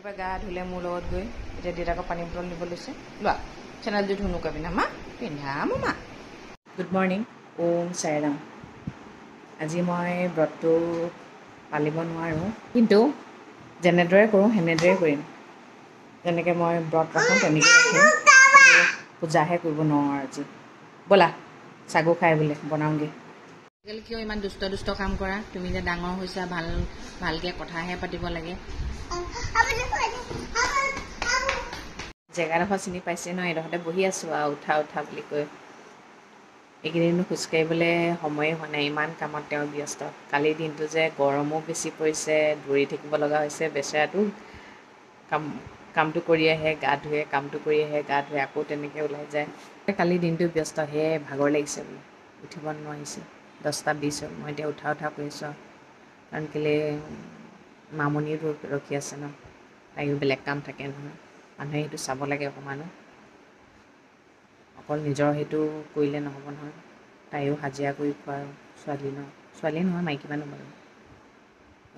ৰাতিপুৱা গা ধুলে মোৰ লগত গৈ এতিয়া দেউতাকক পানী বটল দিব লৈছে লোৱা চেনেলযোৰ ধুনুকা পিন্ধা মা পিন্ধা মামা গুড মৰ্ণিং ওম চাইৰাম আজি মই ব্ৰতটো পালিব নোৱাৰোঁ কিন্তু যেনেদৰে কৰোঁ সেনেদৰে কৰিম যেনেকৈ মই ব্ৰত ৰাখোঁ তেনেকৈ ৰাখিম পূজাহে কৰিব নোৱাৰোঁ আজি ব'লা চাগু খাই বোলে বনাওঁগৈ আজিকালি কিয় ইমান দুষ্ট দুষ্ট কাম কৰা তুমি যে ডাঙৰ হৈছা ভালকৈ কথাহে পাতিব লাগে জেগাডোখৰ চিনি পাইছে ন এইডোখৰতে বহি আছোঁ আৰু উঠা উঠা বুলি কৈ এইকেইদিনো খোজকাঢ়িবলৈ সময়ে হোৱা নাই ইমান কামত তেওঁ ব্যস্ত কালিৰ দিনটো যে গৰমো বেছি পৰিছে দৌৰি থাকিব লগা হৈছে বেচেৰাটো কামটো কৰি আহে গা ধুৱে কামটো কৰি আহে গা ধুৱে আকৌ তেনেকৈ ওলাই যায় কালিৰ দিনটো ব্যস্ত সেয়ে ভাগৰ লাগিছে বোলে উঠিব নোৱাৰিছে 10:20 হ'ল মই এতিয়া উঠা উঠা কৰি আছোঁ কাৰণ কেলৈ মামনিও ৰখি আছে ন তাইও বেলেগ কাম থাকে নহয় মানুহে সেইটো চাব লাগে অকণমানো অকল নিজৰ সেইটো কৰিলে নহ'ব নহয় তাইও হাজিৰা কৰি খোৱা ছোৱালী নহয় মাইকী মানুহ বাৰু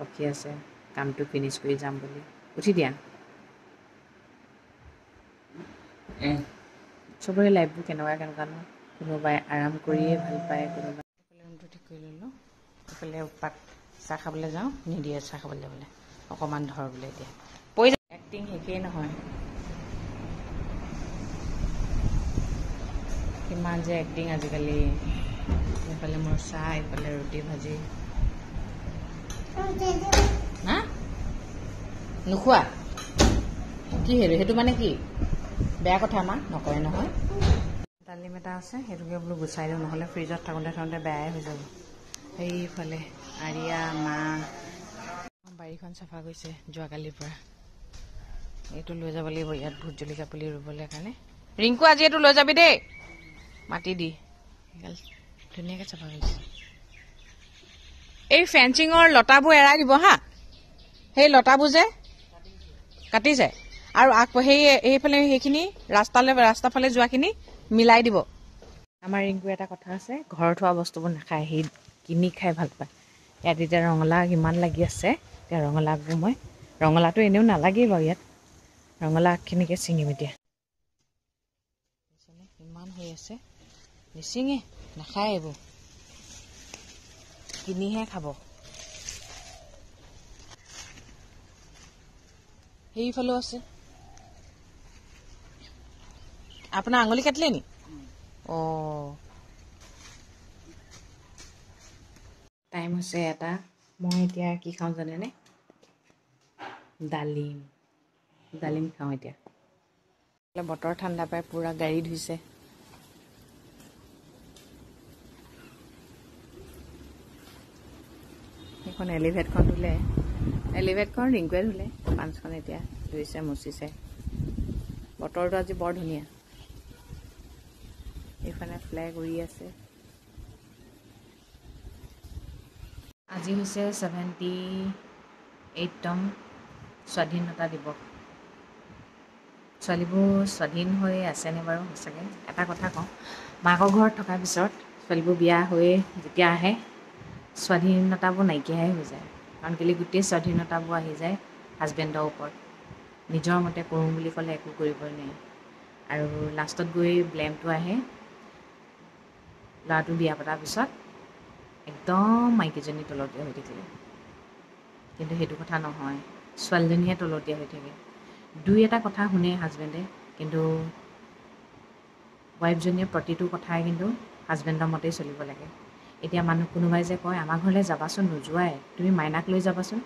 ৰখি আছে কামটো ফিনিছ কৰি যাম বুলি উঠি দিয়া চবৰে লাইফবোৰ কেনেকুৱা ন কোনোবাই আৰাম কৰিয়ে ভাল পায় কোনোবাই ৰুমটো ঠিক কৰি ল'লোঁ এইফালে উৎপাত চাহ খাবলৈ যাওঁ নিদিয়ে চাহ খাবলৈ যাবলৈ অকণমান ধৰ বোলে এতিয়া পৰি যায় এক্টিং শেষেই নহয় কিমান যে এক্টিং আজিকালি এইফালে মোৰ চাহ এইফালে ৰুটি ভাজি হা নোখোৱা কি সেইটো মানে কি বেয়া কথা আমাৰ নকৰে নহয় ডালিম এটা আছে সেইটোকে বোলো গুচাই দিওঁ নহ'লে ফ্ৰিজত থাকোঁতে বেয়াই হৈ যাব সেইফালে আৰিয়া মা বাৰীখন চাফা কৰিছে যোৱাকালিৰ পৰা এইটো লৈ যাব লাগিব ইয়াত ভোট জলকীয়া পুলি ৰুবলৈ কাৰণে ৰিংকু আজি এইটো লৈ যাবি দেই মাটি দি ধুনীয়াকৈ চাফা কৰিছে এই ফেঞ্চিঙৰ লতাবোৰ এৰাই দিব হা সেই লতাবোৰ যে কাটি যায় আৰু সেইফালে সেইখিনি ৰাস্তাৰ ফালে যোৱাখিনি মিলাই দিব আমাৰ ৰিংকুৰ এটা কথা আছে ঘৰত হোৱা বস্তুবোৰ নাখায় সি কিনি খাই ভাল পায় ইয়াত এতিয়া ৰঙালাও ইমান লাগি আছে এতিয়া ৰঙালাওটো এনেও নালাগেই বাৰু ইয়াত ৰঙালাও আগখিনিকে ছিঙিম এতিয়া ইমান হৈ আছে নিচিঙে নাখায় এইবোৰ কিনিহে খাব সেইফালেও আছে আপোনাৰ আঙুলি কাটিলে নি অঁ টাইম হৈছে এটা মই এতিয়া কি খাওঁ জানেনে ডালিম খাওঁ এতিয়া বতৰ ঠাণ্ডা পাই পূৰা গাড়ী ধুইছে সেইখন এলিভেটখন ধুলে এলিভেটখন ৰিংকুৱে ধুলে পাঁচখন এতিয়া ধুইছে মুচিছে বতৰটো আজি বৰ ধুনীয়া এইফালে ফ্লেগ উৰি আছে আজি হৈছে 78তম স্বাধীনতা দিৱস ছোৱালীবোৰ স্বাধীন হৈ আছেনে বাৰু সঁচাকৈ এটা কথা কওঁ মাকৰ ঘৰত থকাৰ পিছত ছোৱালীবোৰ বিয়া হৈ যেতিয়া আহে স্বাধীনতাবোৰ নাইকিয়াই হৈ যায় কাৰণ কেলৈ গোটেই স্বাধীনতাবোৰ আহি যায় হাজবেণ্ডৰ ওপৰত নিজৰ মতে কৰোঁ বুলি ক'লে একো কৰিবই নোৱাৰি আৰু লাষ্টত গৈ ব্লেমটো আহে ল'ৰাটো বিয়া পতাৰ পিছত একদম মাইকীজনী তলতীয়া হৈ থাকিলে কিন্তু সেইটো কথা নহয় ছোৱালীজনীহে তলতীয়া হৈ থাকে দুই এটা কথা শুনে হাজবেণ্ডে কিন্তু ৱাইফজনীয়ে প্ৰতিটো কথাই কিন্তু হাজবেণ্ডৰ মতেই চলিব লাগে এতিয়া কোনোবাই যে কয় আমাৰ ঘৰলৈ যাবাচোন নোযোৱাই তুমি মাইনাক লৈ যাবাচোন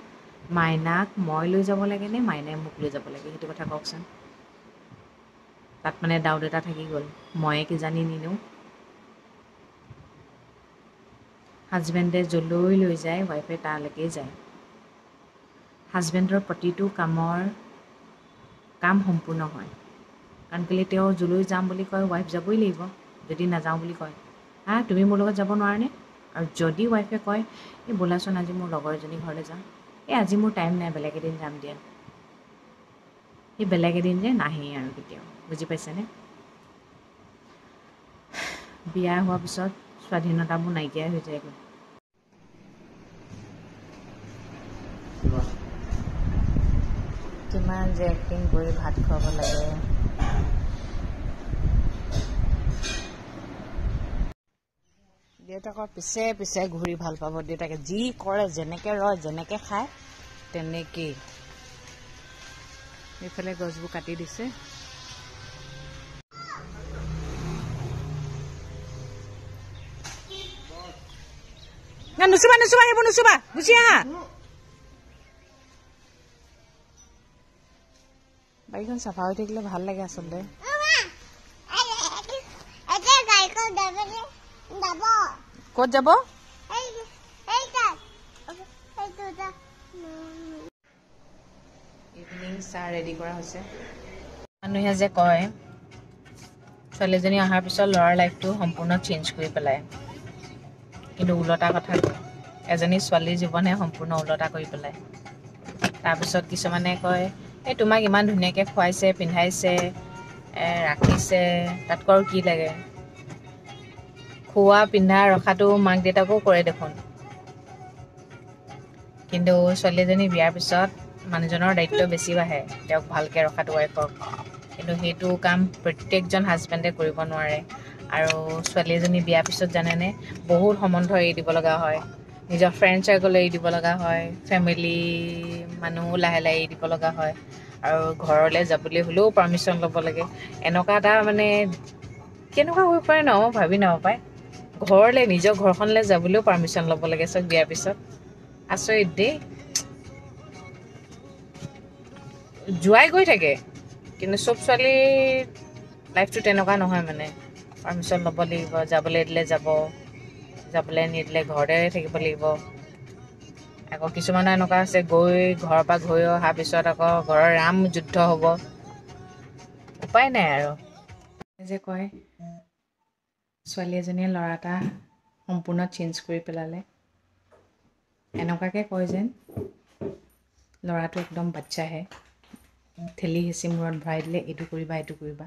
মাইনাক মই লৈ যাব লাগে নে মাইনাই মোক লৈ যাব লাগে সেইটো কথা কওকচোন তাত মানে ডাউট এটা থাকি গ'ল ময়ে কিজানি নিনিওঁ হাজবেণ্ডে যলৈ লৈ যায় ৱাইফে তালৈকেই যায় হাজবেণ্ডৰ প্ৰতিটো কাম সম্পূৰ্ণ হয় কাৰণ কেলৈ তেওঁ যলৈ যাম বুলি কয় ৱাইফ যাবই লাগিব যদি নাযাওঁ বুলি কয় তুমি মোৰ লগত যাব নোৱাৰানে আৰু যদি ৱাইফে কয় এই বোলাচোন আজি মোৰ লগৰ এজনী ঘৰলৈ যাওঁ আজি মোৰ টাইম নাই বেলেগ এদিন যাম দিয়া সেই বেলেগ এদিন যে নাহেই আৰু কেতিয়াও বুজি পাইছেনে বিয়া হোৱাৰ পিছত স্বাধীনতাবোৰ নাইকিয়াই হৈ যায়গৈ কিমান যে এক্টিং কৰি ভাত খুৱাব লাগে। দেউতাকৰ পিছে পিছে ঘূৰি ভাল পাব। দেউতাকে যি কৰে, যেনেকৈ ৰয়, যেনেকৈ খায় তেনেকেই। এইফালে গছবোৰ কাটি দিছে। নুচুবা নুচুবা, সেইবোৰ নুচুবা, গুচি আহা। বাৰীখন চাফা হৈ থাকিলে ভাল লাগে আচলতে। ক'ত যাব? ইভিনিং চাহ ৰেডি কৰা হৈছে। মানুহে যে কয় ছোৱালীজনী অহাৰ পিছত ল'ৰাৰ লাইফটো সম্পূৰ্ণ চেঞ্জ কৰি পেলায়, কিন্তু ওলটা কথা কয়, এজনী ছোৱালীৰ জীৱনহে সম্পূৰ্ণ ওলটা কৰি পেলায়। তাৰপিছত কিছুমানে কয় এই তোমাক ইমান ধুনীয়াকৈ খুৱাইছে, পিন্ধাইছে, ৰাখিছে, তাতকৈ আৰু কি লাগে? খোৱা পিন্ধা ৰখাটো মাক দেউতাকো কৰে দেখোন, কিন্তু ছোৱালীজনী বিয়াৰ পিছত মানুহজনৰ দায়িত্ব বেছি বাঢ়ে, তেওঁক ভালকৈ ৰখাটো ৱাইফক। কিন্তু সেইটো কাম প্ৰত্যেকজন হাজবেণ্ডে কৰিব নোৱাৰে। আৰু ছোৱালী এজনী বিয়াৰ পিছত জানেনে বহুত সম্বন্ধ এৰি দিব লগা হয়, নিজৰ ফ্ৰেণ্ড চাৰ্কল এৰি দিব লগা হয়, ফেমিলি মানুহো লাহে লাহে এৰি দিব লগা হয়, আৰু ঘৰলৈ যাবলৈ হ'লেও পাৰ্মিশ্যন ল'ব লাগে। এনেকুৱা এটা মানে কেনেকুৱা হৈ পাৰে ন, ভাবি নাপায়। ঘৰলৈ, নিজৰ ঘৰখনলৈ যাবলৈও পাৰ্মিশ্যন ল'ব লাগে চব বিয়াৰ পিছত। আচৰিত দেই। যোৱাই গৈ থাকে, কিন্তু চব ছোৱালীৰ লাইফটো তেনেকুৱা নহয় মানে। পাৰ্মিশ্যন ল'ব লাগিব, যাবলৈ দিলে যাব, যাবলৈ নিদিলে ঘৰতে থাকিব লাগিব। আকৌ কিছুমানৰ এনেকুৱা আছে গৈ ঘৰৰ পৰা গৈ অহাৰ পিছত আকৌ ঘৰৰ ৰাম যুদ্ধ হ'ব। উপায় নাই আৰু। যে কয় ছোৱালী এজনীয়ে ল'ৰা এটা সম্পূৰ্ণ চেঞ্জ কৰি পেলালে, এনেকুৱাকৈ কয় যেন ল'ৰাটো একদম বাচ্চাহে, ঠেলি হেঁচি মূৰত ভৰাই দিলে এইটো কৰিবা এইটো কৰিবা।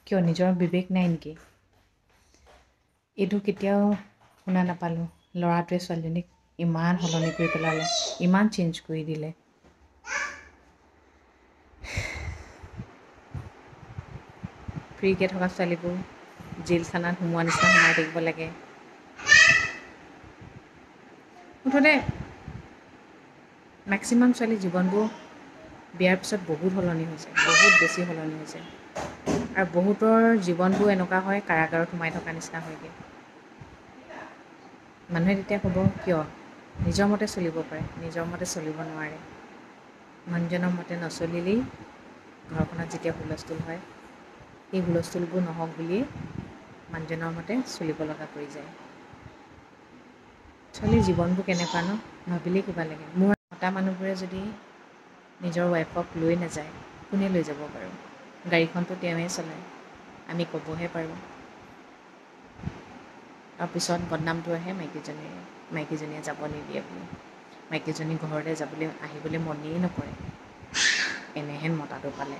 কিয় নিজৰ বিবেক নাই নেকি? এইটো কেতিয়াও শুনা নাপালোঁ, ল'ৰাটোৱে ছোৱালীজনীক ইমান সলনি কৰি পেলালে, ইমান চেঞ্জ কৰি দিলে। ফ্ৰীকৈ থকা ছোৱালীবোৰ জেল খানাত সোমোৱা নিচিনা সোমাই থাকিব লাগে। মুঠতে মেক্সিমাম ছোৱালীৰ জীৱনবোৰ বিয়াৰ পিছত বহুত সলনি হৈছে, বহুত বেছি সলনি হৈছে। আৰু বহুতৰ জীৱনবোৰ এনেকুৱা হয় কাৰাগাৰত সোমাই থকা নিচিনা হয়গৈ। মানুহে তেতিয়া ক'ব কিয়? নিজৰ মতে চলিব পাৰে, নিজৰ মতে চলিব নোৱাৰে। মানুহজনৰ মতে নচলিলেই ঘৰখনত যেতিয়া হুলস্থুল হয়, সেই হুলস্থুলবোৰ নহওক বুলিয়েই মানুহজনৰ মতে চলিব লগা কৰি যায়। ছোৱালীৰ জীৱনবোৰ কেনেকুৱা ন, ভাবিলেই কিবা লাগে। মোৰ মতা মানুহবোৰে যদি নিজৰ ৱাইফক লৈ নাযায়, কোনে লৈ যাব বাৰু? গাড়ীখনতো তেওঁৱে চলায়, আমি ক'বহে পাৰোঁ। তাৰপিছত বদনামটো আহে মাইকীজনীয়ে যাব নিদিয়ে বুলি। মাইকীজনী ঘৰলৈ যাবলৈ আহিবলৈ মনেই নকৰে, এনেহেন মতাটো পালে।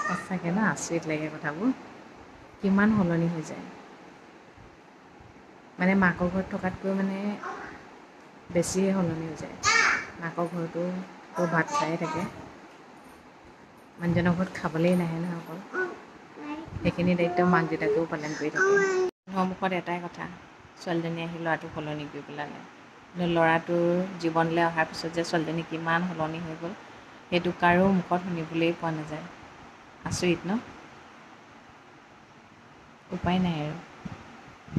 সঁচাকৈ ন, আচৰিত লাগে কথাবোৰ, কিমান সলনি হৈ যায়। মানে মাকৰ ঘৰত থকাতকৈ মানে বেছিয়ে সলনি হৈ যায়। মাকৰ ঘৰতো ভাত খায়ে থাকে, মানুহজনৰ ঘৰত খাবলৈই নাহে নহয় অকল। সেইখিনি দায়িত্ব মাক দেউতাকেও পালন কৰি থাকে। মানুহৰ মুখত এটাই কথা, ছোৱালীজনী আহি ল'ৰাটোক সলনি কৰি পেলালে। কিন্তু ল'ৰাটোৰ জীৱনলৈ অহাৰ পিছত যে ছোৱালীজনী কিমান সলনি হৈ গ'ল, সেইটো কাৰো মুখত শুনিবলৈ পোৱা নাযায়। আচৰিত ন? উপায় নাই আৰু,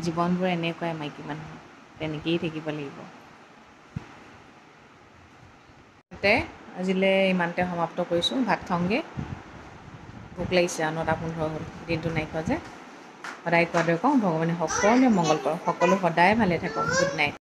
জীৱনবোৰ এনেকুৱাই মাইকী মানুহৰ, তেনেকেই থাকিব লাগিব। আজিলৈ ইমানতে সমাপ্ত কৰিছোঁ, ভাত খাওঁগৈ। ভোক লাগিছে আৰু 9:15 হ'ল, দিনটো নাই খোৱা যে। সদায় কোৱাৰ দৰে কওঁ, ভগৱানে সকলোৰে মংগল কৰক, সকলো সদায় ভালে থাকক। Good night.